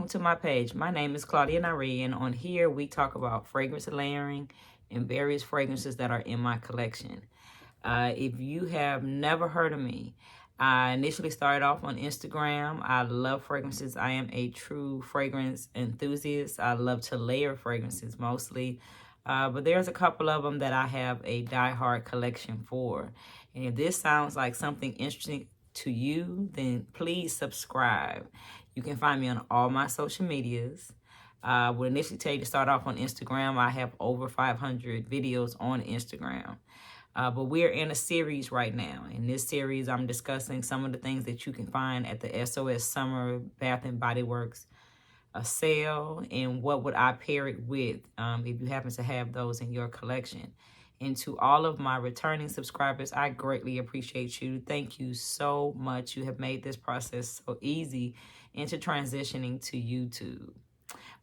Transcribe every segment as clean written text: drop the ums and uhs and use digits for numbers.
to my page. My name is Claudia Nyree, and on here we talk about fragrance layering and various fragrances that are in my collection. If you have never heard of me, I initially started off on Instagram. I love fragrances. I am a true fragrance enthusiast. I love to layer fragrances mostly. But there's a couple of them that I have a diehard collection for. And if this sounds like something interesting to you, then please subscribe. You can find me on all my social medias. I would initially tell you to start off on Instagram. I have over 500 videos on Instagram. But we're in a series right now. In this series, I'm discussing some of the things that you can find at the SOS Summer Bath and Body Works sale, and what would I pair it with if you happen to have those in your collection. And to all of my returning subscribers, I greatly appreciate you. Thank you so much. You have made this process so easy into transitioning to YouTube.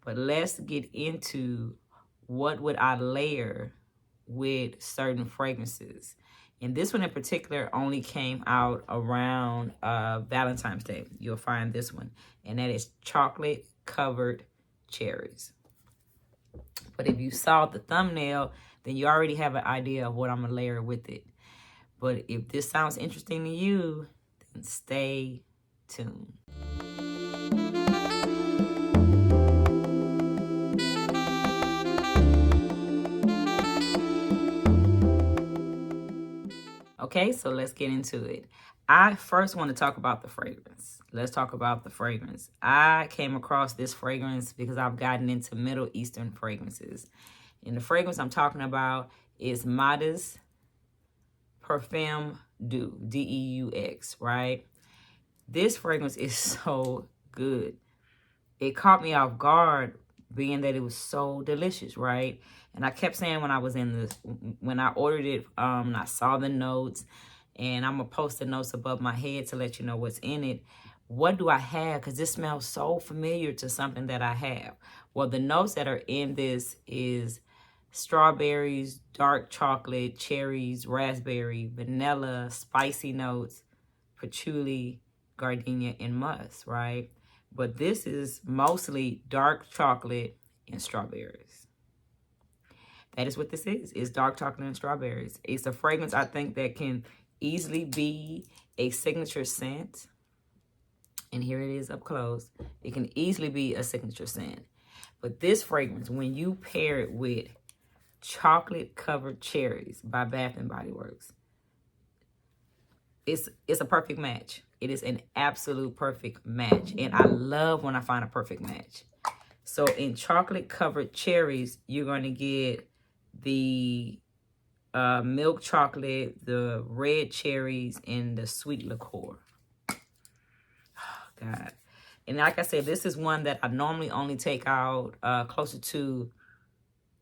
But let's get into what would I layer with certain fragrances. And this one in particular only came out around Valentine's Day. You'll find this one, and that is chocolate covered cherries. But if you saw the thumbnail, then you already have an idea of what I'm gonna layer with it. But if this sounds interesting to you, then stay tuned. Okay, so let's get into it. I first want to talk about the fragrance. Let's talk about the fragrance. I came across this fragrance because I've gotten into Middle Eastern fragrances. And the fragrance I'm talking about is Femme Deux, D-E-U-X, right? This fragrance is so good. It caught me off guard, being that it was so delicious, right? And I kept saying when I was when I ordered it, and I saw the notes, and I'm gonna post the notes above my head to let you know what's in it. What do I have? Because this smells so familiar to something that I have. Well, the notes that are in this is strawberries, dark chocolate, cherries, raspberry, vanilla, spicy notes, patchouli, gardenia, and musk, right? But this is mostly dark chocolate and strawberries. That is what this is. It's dark chocolate and strawberries. It's a fragrance I think that can easily be a signature scent. And here it is up close. It can easily be a signature scent. But this fragrance, when you pair it with chocolate covered cherries by Bath and Body Works, it's a perfect match. It is an absolute perfect match. And I love when I find a perfect match. So in chocolate covered cherries, you're going to get the milk chocolate, the red cherries, and the sweet liqueur. Oh, God. And like I said, this is one that I normally only take out closer to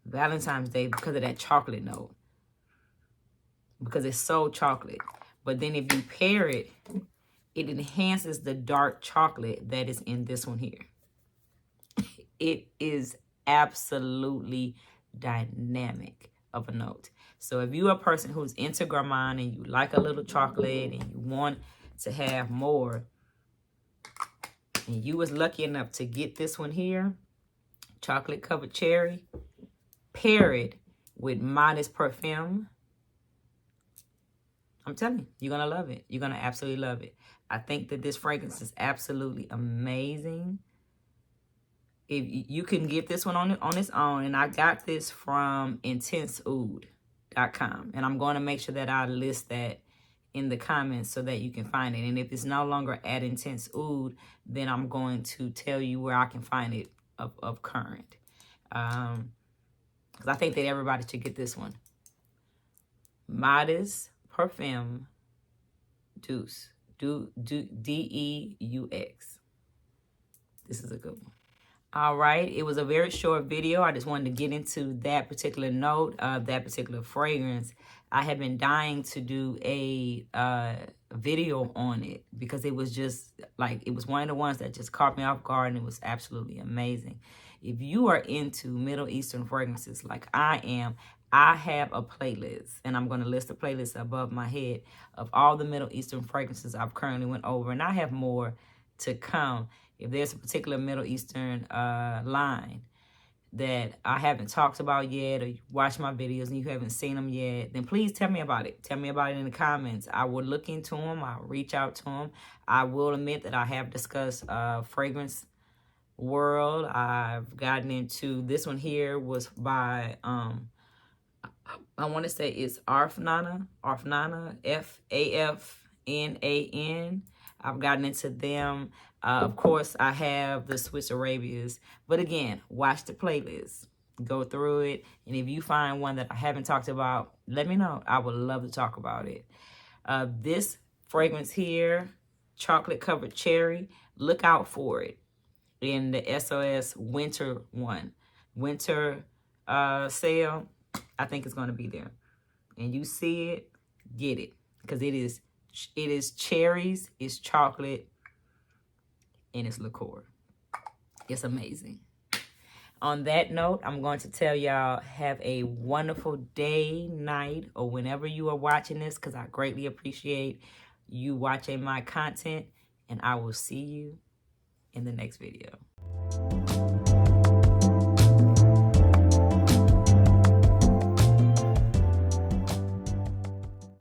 Valentine's Day because of that chocolate note. Because it's so chocolate. But then if you pair it, it enhances the dark chocolate that is in this one here. It is absolutely dynamic of a note. So if you're a person who's into gourmand and you like a little chocolate and you want to have more, and you was lucky enough to get this one here, chocolate covered cherry, pair it with Modest Perfume, I'm telling you, you're going to love it. You're going to absolutely love it. I think that this fragrance is absolutely amazing. If you can get this one on its own, and I got this from intenseoud.com, and I'm going to make sure that I list that in the comments so that you can find it. And if it's no longer at Intense Oud, then I'm going to tell you where I can find it of current. Because I think that everybody should get this one. Modest Perfume Deux, D-E-U-X. This is a good one. All right, it was a very short video. I just wanted to get into that particular note of that particular fragrance. I have been dying to do a video on it because it was just like, it was one of the ones that just caught me off guard, and it was absolutely amazing. If you are into Middle Eastern fragrances like I am, I have a playlist, and I'm going to list a playlist above my head of all the Middle Eastern fragrances I've currently went over, and I have more to come. If there's a particular Middle Eastern line that I haven't talked about yet, or you watch my videos and you haven't seen them yet, then please tell me about it. Tell me about it in the comments. I will look into them. I'll reach out to them. I will admit that I have discussed fragrance world. I've gotten into this one here was by I want to say it's Afnan, Afnan. I've gotten into them. Of course, I have the Swiss Arabias. But again, watch the playlist. Go through it. And if you find one that I haven't talked about, let me know. I would love to talk about it. This fragrance here, chocolate covered cherry, look out for it in the SOS winter one. Winter sale, I think it's going to be there. And you see it, get it. Because it is cherries, it's chocolate, and it's liqueur. It's amazing. On that note, I'm going to tell y'all, have a wonderful day, night, or whenever you are watching this, because I greatly appreciate you watching my content, and I will see you in the next video.